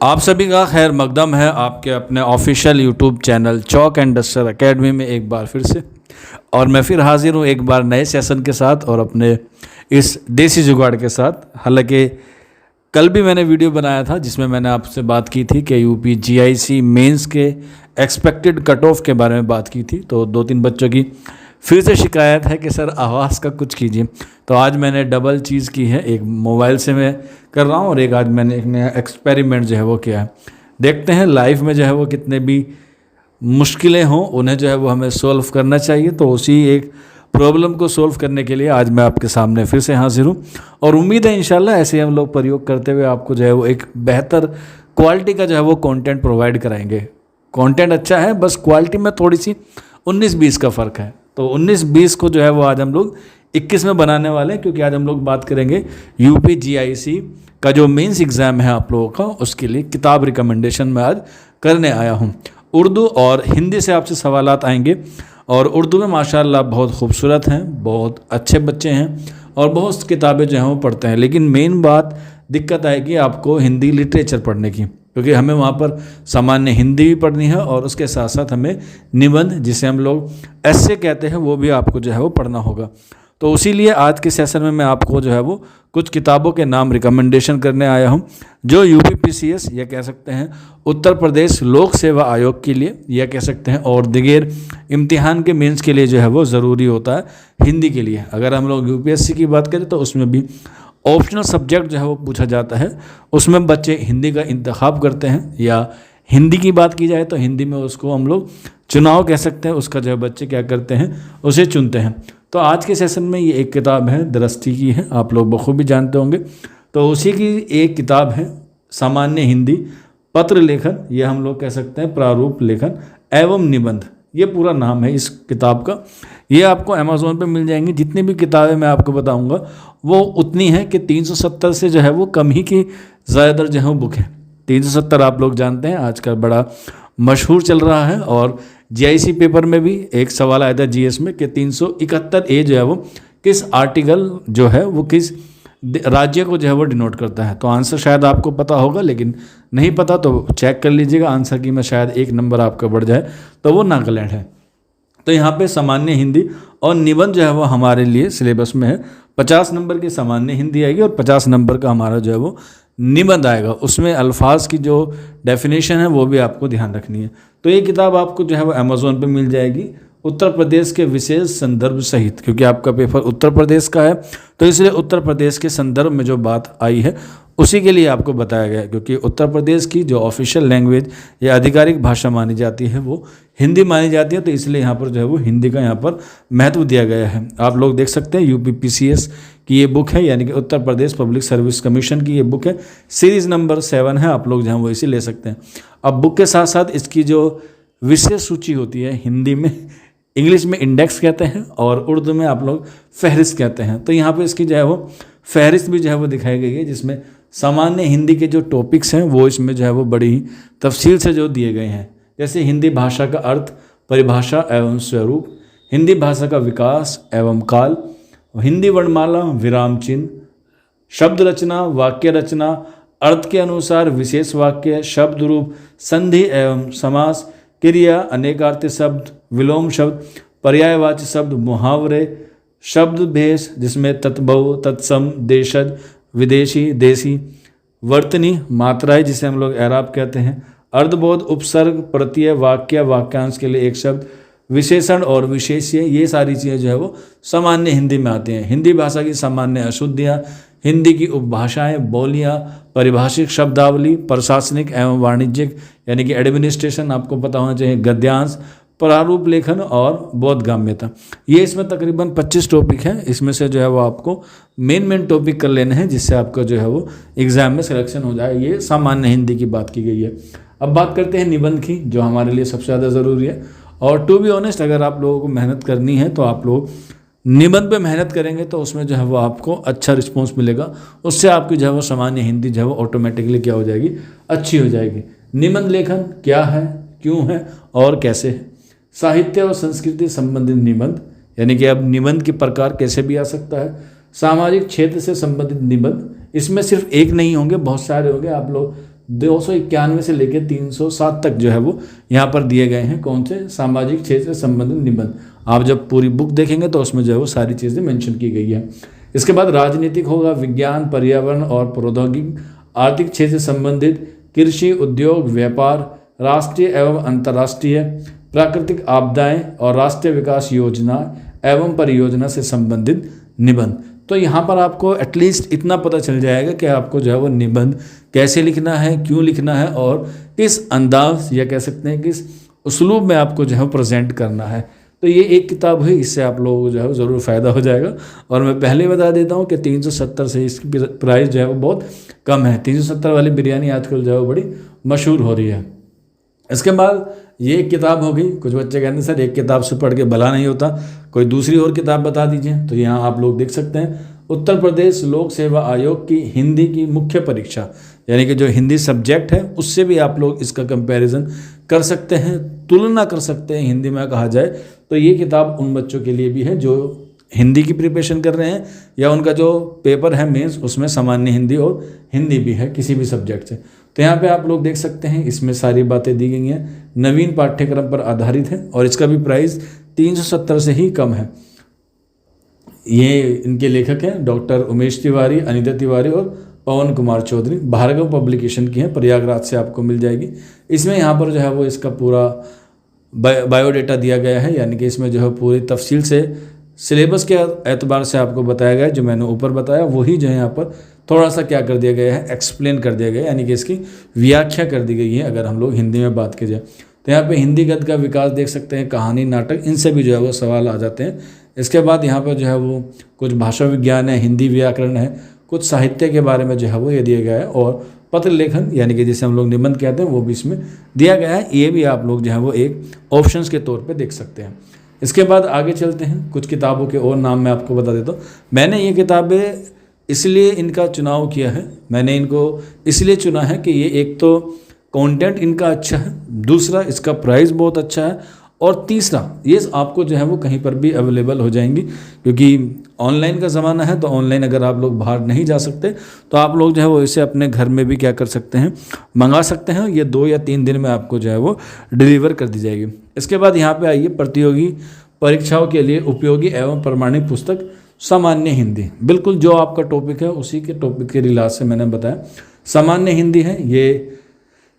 आप सभी का खैर मकदम है आपके अपने official YouTube channel chalk and duster academy में एक बार फिर से। और मैं फिर हाजिर हूँ एक बार नए सेशन के साथ और अपने इस देसी जुगाड़ के साथ। हालांकि कल भी मैंने वीडियो बनाया था जिसमें मैंने आपसे बात की थी कि यूपी जीआईसी मेंस के एक्सपेक्टेड कट ऑफ के बारे में बात की थी। तो 2-3 बच्चों की फिर से शिकायत है कि सर आवाज़ का कुछ कीजिए। तो आज मैंने डबल चीज़ की है, एक मोबाइल से मैं कर रहा हूँ और एक आज मैंने एक नया एक्सपेरिमेंट जो है वो किया है। देखते हैं लाइफ में जो है वो कितने भी मुश्किलें हों उन्हें जो है वो हमें सॉल्व करना चाहिए। तो उसी एक प्रॉब्लम को सॉल्व करने के लिए आज मैं आपके सामने फिर से हाजिर हूँ और उम्मीद है इंशाल्लाह ऐसे ही हम लोग प्रयोग करते हुए आपको जो है वो एक बेहतर क्वालिटी का जो है वो कंटेंट प्रोवाइड कराएंगे। कंटेंट अच्छा है, बस क्वालिटी में थोड़ी सी 19-20 का फ़र्क है। तो 19-20 को जो है वो आज हम लोग 21 में बनाने वाले हैं, क्योंकि आज हम लोग बात करेंगे यूपी जीआईसी का जो मेंस एग्ज़ाम है आप लोगों का, उसके लिए किताब रिकमेंडेशन मैं आज करने आया हूँ। उर्दू और हिंदी से आपसे सवालात आएंगे और उर्दू में माशाल्लाह बहुत खूबसूरत हैं, बहुत अच्छे बच्चे हैं और बहुत किताबें जो हैं वो पढ़ते हैं। लेकिन मेन बात दिक्कत आएगी आपको हिंदी लिटरेचर पढ़ने की, क्योंकि हमें वहाँ पर सामान्य हिंदी भी पढ़नी है और उसके साथ साथ हमें निबंध, जिसे हम लोग ऐसे कहते हैं, वो भी आपको जो है वो पढ़ना होगा। तो उसी लिए आज के सेशन में मैं आपको जो है वो कुछ किताबों के नाम रिकमेंडेशन करने आया हूँ जो यूपीपीसीएस या कह सकते हैं उत्तर प्रदेश लोक सेवा आयोग के लिए या कह सकते हैं और दिगेर इम्तिहान के मेंस के लिए जो है वो ज़रूरी होता है हिंदी के लिए। अगर हम लोग यूपीएससी की बात करें तो उसमें भी ऑप्शनल सब्जेक्ट जो है वो पूछा जाता है, उसमें बच्चे हिंदी का इंतखाब करते हैं। या हिंदी की बात की जाए तो हिंदी में उसको हम लोग चुनाव कह सकते हैं, उसका जो है बच्चे क्या करते हैं उसे चुनते हैं। तो आज के सेशन में ये एक किताब है, दृष्टि की है, आप लोग बखूबी जानते होंगे। तो उसी की एक किताब है सामान्य हिंदी पत्र लेखन, यह हम लोग कह सकते हैं प्रारूप लेखन एवं निबंध, ये पूरा नाम है इस किताब का। ये आपको अमेज़ोन पे मिल जाएंगी। जितनी भी किताबें मैं आपको बताऊंगा वो उतनी है कि 370 से जो है वो कम ही की ज़्यादातर जो है बुक है। 370 आप लोग जानते हैं आजकल बड़ा मशहूर चल रहा है और जीआईसी पेपर में भी एक सवाल आया था जीएस में कि 371 ए जो है वो किस आर्टिकल जो है वो किस राज्य को जो है वो डिनोट करता है। तो आंसर शायद आपको पता होगा, लेकिन नहीं पता तो चेक कर लीजिएगा आंसर की में शायद 1 नंबर आपका बढ़ जाए, तो वो नागालैंड है। तो यहाँ पे सामान्य हिंदी और निबंध जो है वो हमारे लिए सिलेबस में है। 50 नंबर की सामान्य हिंदी आएगी और 50 नंबर का हमारा जो है वो निबंध आएगा। उसमें अल्फाज की जो डेफिनेशन है वो भी आपको ध्यान रखनी है। तो ये किताब आपको जो है वो अमेज़ोन पे मिल जाएगी उत्तर प्रदेश के विशेष संदर्भ सहित, क्योंकि आपका पेपर उत्तर प्रदेश का है तो इसलिए उत्तर प्रदेश के संदर्भ में जो बात आई है उसी के लिए आपको बताया गया है। क्योंकि उत्तर प्रदेश की जो ऑफिशियल लैंग्वेज या आधिकारिक भाषा मानी जाती है वो हिंदी मानी जाती है, तो इसलिए यहाँ पर जो है वो हिंदी का यहाँ पर महत्व दिया गया है। आप लोग देख सकते हैं यूपीपीसीएस की ये बुक है, यानी कि Uttar Pradesh public service commission की ये बुक है, सीरीज़ नंबर 7 है। आप लोग जो है वो इसे ले सकते हैं। अब बुक के साथ साथ इसकी जो विशेष सूची होती है, हिंदी में इंग्लिश में इंडेक्स कहते हैं और उर्दू में आप लोग फहरिस्त कहते हैं। तो यहाँ पे इसकी जो है वो फहरिस्त भी जो है वो दिखाई गई है, जिसमें सामान्य हिंदी के जो टॉपिक्स हैं वो इसमें जो है वो बड़ी ही तफसील से जो दिए गए हैं। जैसे हिंदी भाषा का अर्थ, परिभाषा एवं स्वरूप, हिंदी भाषा का विकास एवं काल, हिंदी वर्णमाला, विराम चिन्ह, शब्द रचना, वाक्य रचना, अर्थ के अनुसार विशेष वाक्य, शब्द रूप, संधि एवं समास, क्रिया, अनेकार्थी शब्द, विलोम शब्द, पर्यायवाची शब्द, मुहावरे, शब्द भेष जिसमें तत्भव, तत्सम, देशज, विदेशी, देसी, वर्तनी, मात्राएं जिसे हम लोग एराब कहते हैं, अर्धबोध, उपसर्ग, प्रत्यय, वाक्य, वाक्यांश के लिए एक शब्द, विशेषण और विशेष्य, ये सारी चीज़ें जो है वो सामान्य हिंदी में आती हैं। हिंदी भाषा की सामान्य अशुद्धियाँ, हिंदी की उपभाषाएं, बोलियाँ, परिभाषिक शब्दावली, प्रशासनिक एवं वाणिज्यिक यानी कि एडमिनिस्ट्रेशन आपको पता होना चाहिए, गद्यांश, प्रारूप लेखन और बोधगम्यता, ये इसमें तकरीबन 25 टॉपिक हैं। इसमें से जो है वो आपको मेन टॉपिक कर लेने हैं जिससे आपका जो है वो एग्ज़ाम में सिलेक्शन हो जाए। ये सामान्य हिंदी की बात की गई है। अब बात करते हैं निबंध की, जो हमारे लिए सबसे ज़्यादा ज़रूरी है। और टू बी ऑनेस्ट, अगर आप लोगों को मेहनत करनी है तो आप लोग निबंध पे मेहनत करेंगे तो उसमें जो है वो आपको अच्छा रिस्पॉन्स मिलेगा। उससे आपकी जो है वो सामान्य हिंदी जो है वो ऑटोमेटिकली क्या हो जाएगी, अच्छी हो जाएगी। निबंध लेखन क्या है, क्यों है और कैसे है। साहित्य और संस्कृति संबंधित निबंध, यानी कि अब निबंध के प्रकार कैसे भी आ सकता है। सामाजिक क्षेत्र से संबंधित निबंध, इसमें सिर्फ एक नहीं होंगे, बहुत सारे होंगे। आप लोग 291 से लेकर 307 तक जो है वो यहाँ पर दिए गए हैं। कौन से? सामाजिक क्षेत्र से संबंधित निबंध। आप जब पूरी बुक देखेंगे तो उसमें जो है वो सारी चीज़ें मेंशन की गई है। इसके बाद राजनीतिक होगा, विज्ञान, पर्यावरण और प्रौद्योगिकी, आर्थिक क्षेत्र से संबंधित, कृषि, उद्योग, व्यापार, राष्ट्रीय एवं अंतर्राष्ट्रीय, प्राकृतिक आपदाएं और राष्ट्रीय विकास योजना एवं परियोजना से संबंधित निबंध। तो यहाँ पर आपको एटलीस्ट इतना पता चल जाएगा कि आपको जो है वो निबंध कैसे लिखना है, क्यों लिखना है और किस अंदाज या कह सकते हैं किस उसलूब में आपको जो है प्रेजेंट करना है। तो ये एक किताब है, इससे आप लोगों को जो है ज़रूर फ़ायदा हो जाएगा। और मैं पहले बता देता हूँ कि 370 से इसकी प्राइस जो है वो बहुत कम है। 370 वाली बिरयानी आजकल जो है वो बड़ी मशहूर हो रही है। इसके बाद ये एक किताब हो गई। कुछ बच्चे कहते हैं सर एक किताब से पढ़ के भला नहीं होता, कोई दूसरी और किताब बता दीजिए। तो यहाँ आप लोग देख सकते हैं, उत्तर प्रदेश लोक सेवा आयोग की हिंदी की मुख्य परीक्षा, यानी कि जो हिंदी सब्जेक्ट है उससे भी आप लोग इसका कंपैरिजन कर सकते हैं, तुलना कर सकते हैं हिंदी में कहा जाए। तो ये किताब उन बच्चों के लिए भी है जो हिंदी की प्रिपरेशन कर रहे हैं या उनका जो पेपर है मेंस उसमें सामान्य हिंदी और हिंदी भी है किसी भी सब्जेक्ट से। तो यहाँ पे आप लोग देख सकते हैं इसमें सारी बातें दी गई हैं, नवीन पाठ्यक्रम पर आधारित है और इसका भी प्राइस 370 से ही कम है। ये इनके लेखक हैं डॉक्टर उमेश तिवारी, अनिता तिवारी और पवन कुमार चौधरी। भार्गव पब्लिकेशन की है, प्रयागराज से आपको मिल जाएगी। इसमें यहाँ पर जो है वो इसका पूरा बायोडेटा दिया गया है, यानी कि इसमें जो है पूरी तफसील से सिलेबस के एतबार से आपको बताया गया है। जो मैंने ऊपर बताया वही जो है यहाँ पर थोड़ा सा क्या कर दिया गया है, एक्सप्लेन कर दिया गया है, यानी कि इसकी व्याख्या कर दी गई है अगर हम लोग हिंदी में बात की जाए। तो यहाँ पे हिंदी गद्य का विकास देख सकते हैं, कहानी, नाटक, इनसे भी जो है वो सवाल आ जाते हैं। इसके बाद यहाँ पर जो है वो कुछ भाषा विज्ञान है, हिंदी व्याकरण है, कुछ साहित्य के बारे में जो है वो ये दिया गया है और पत्र लेखन यानी कि जिसे हम लोग निबंध कहते हैं वो भी इसमें दिया गया है। ये भी आप लोग जो है वो एक ऑप्शंस के तौर पे देख सकते हैं। इसके बाद आगे चलते हैं, कुछ किताबों के और नाम मैं आपको बता देता हूँ। मैंने ये किताबें इसलिए इनका चुनाव किया है, मैंने इनको इसलिए चुना है कि ये एक तो कंटेंट इनका अच्छा है, दूसरा इसका प्राइस बहुत अच्छा है और तीसरा ये आपको जो है वो कहीं पर भी अवेलेबल हो जाएंगी, क्योंकि ऑनलाइन का ज़माना है। तो ऑनलाइन अगर आप लोग बाहर नहीं जा सकते तो आप लोग जो है वो इसे अपने घर में भी क्या कर सकते हैं, मंगा सकते हैं। ये 2 या 3 दिन में आपको जो है वो डिलीवर कर दी जाएगी। इसके बाद यहाँ पे आइए, प्रतियोगी परीक्षाओं के लिए उपयोगी एवं प्रमाणित पुस्तक सामान्य हिंदी। बिल्कुल जो आपका टॉपिक है उसी के टॉपिक के रिलाज से मैंने बताया सामान्य हिंदी है। ये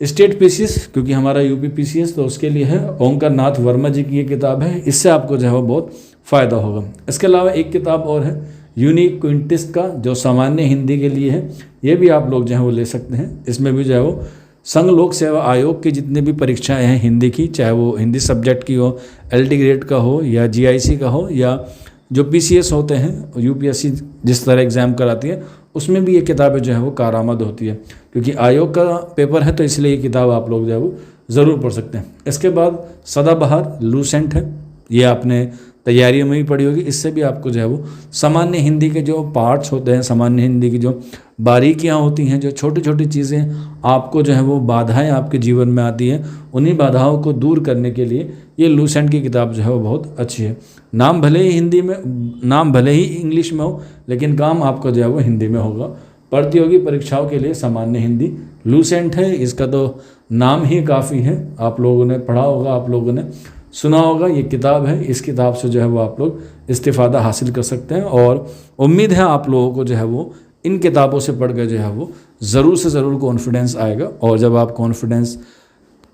स्टेट पीसीएस, क्योंकि हमारा यूपी पीसीएस तो उसके लिए है। ओंकार नाथ वर्मा जी की ये किताब है, इससे आपको जो है वो बहुत फ़ायदा होगा। इसके अलावा एक किताब और है यूनिक क्विंटिस्ट का, जो सामान्य हिंदी के लिए है। ये भी आप लोग जो है वो ले सकते हैं। इसमें भी जो है वो संघ लोक सेवा आयोग की जितनी भी परीक्षाएं हैं हिंदी की, चाहे वो हिंदी सब्जेक्ट की हो, एलटी ग्रेड का हो या जीआईसी का हो या जो पीसीएस होते हैं, यूपीएससी जिस तरह एग्ज़ाम कराती है, उसमें भी ये किताबें जो है वो कारआमद होती है। क्योंकि आयोग का पेपर है तो इसलिए ये किताब आप लोग जो है वो ज़रूर पढ़ सकते हैं। इसके बाद सदाबहार लूसेंट है, ये आपने तैयारियों में ही पढ़ी होगी। इससे भी आपको जो है वो सामान्य हिंदी के जो पार्ट्स होते हैं, सामान्य हिंदी की जो बारीकियां होती हैं, जो छोटी छोटी चीज़ें आपको जो है वो बाधाएं आपके जीवन में आती हैं, उन्हीं बाधाओं को दूर करने के लिए ये लूसेंट की किताब जो है वो बहुत अच्छी है। नाम भले ही हिंदी में, नाम भले ही इंग्लिश में हो, लेकिन काम आपका जो है वो हिंदी में होगा। प्रतियोगी परीक्षाओं के लिए सामान्य हिंदी लूसेंट है, इसका तो नाम ही काफ़ी है। आप लोगों ने पढ़ा होगा, आप लोगों ने सुना होगा, ये किताब है। इस किताब से जो है वो आप लोग इस्तिफ़ादा हासिल कर सकते हैं और उम्मीद है आप लोगों को जो है वो इन किताबों से पढ़ कर जो है वो ज़रूर से ज़रूर कॉन्फिडेंस आएगा। और जब आप कॉन्फिडेंस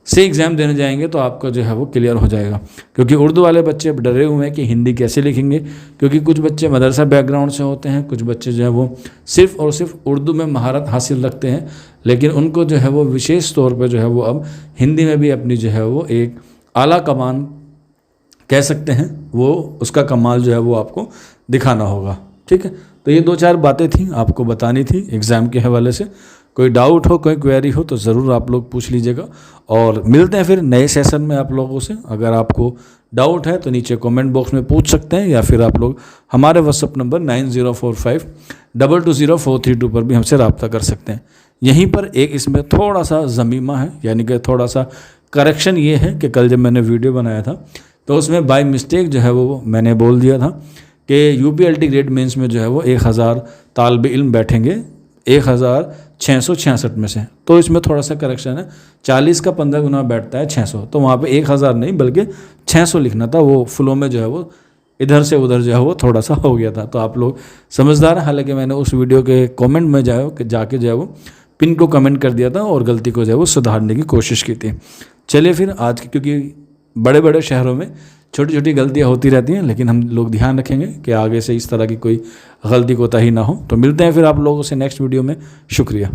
से एग्ज़ाम देने जाएंगे तो आपका जो है वो क्लियर हो जाएगा। क्योंकि उर्दू वाले बच्चे डरे हुए हैं कि हिंदी कैसे लिखेंगे, क्योंकि कुछ बच्चे मदरसा बैकग्राउंड से होते हैं, कुछ बच्चे जो है वो सिर्फ़ और सिर्फ उर्दू में महारत हासिल रखते हैं, लेकिन उनको जो है वो विशेष तौर पर जो है वो अब हिंदी में भी अपनी जो है वो एक आला कमान कह सकते हैं, वो उसका कमाल जो है वो आपको दिखाना होगा। ठीक है, तो ये 2-4 बातें थी आपको बतानी थी एग्ज़ाम के हवाले से। कोई डाउट हो, कोई क्वेरी हो तो ज़रूर आप लोग पूछ लीजिएगा और मिलते हैं फिर नए सेशन में आप लोगों से। अगर आपको डाउट है तो नीचे कमेंट बॉक्स में पूछ सकते हैं या फिर आप लोग हमारे व्हाट्सअप नंबर 9045220432 पर भी हमसे रब्ता कर सकते हैं। यहीं पर एक इसमें थोड़ा सा ज़मीमा है, यानी कि थोड़ा सा करेक्शन ये है कि कल जब मैंने वीडियो बनाया था तो उसमें बाय मिस्टेक जो है वो मैंने बोल दिया था कि यूपी एलटी ग्रेड मेंस में जो है वो 1000 तालिब इल्म बैठेंगे 1666 में से, तो इसमें थोड़ा सा करेक्शन है, 40 का 15 गुना बैठता है 600, तो वहाँ पे 1000 नहीं बल्कि 600 लिखना था। वो फ्लो में जो है वो इधर से उधर जो है वो थोड़ा सा हो गया था। तो आप लोग समझदार हैं, हालांकि मैंने उस वीडियो के कमेंट में जाके जो है वो पिन को कमेंट कर दिया था और गलती को जो है वो सुधारने की कोशिश की थी। चलिए फिर आज क्योंकि बड़े बड़े शहरों में छोटी छोटी गलतियां होती रहती हैं, लेकिन हम लोग ध्यान रखेंगे कि आगे से इस तरह की कोई गलती कोताही ना हो। तो मिलते हैं फिर आप लोगों से नेक्स्ट वीडियो में। शुक्रिया।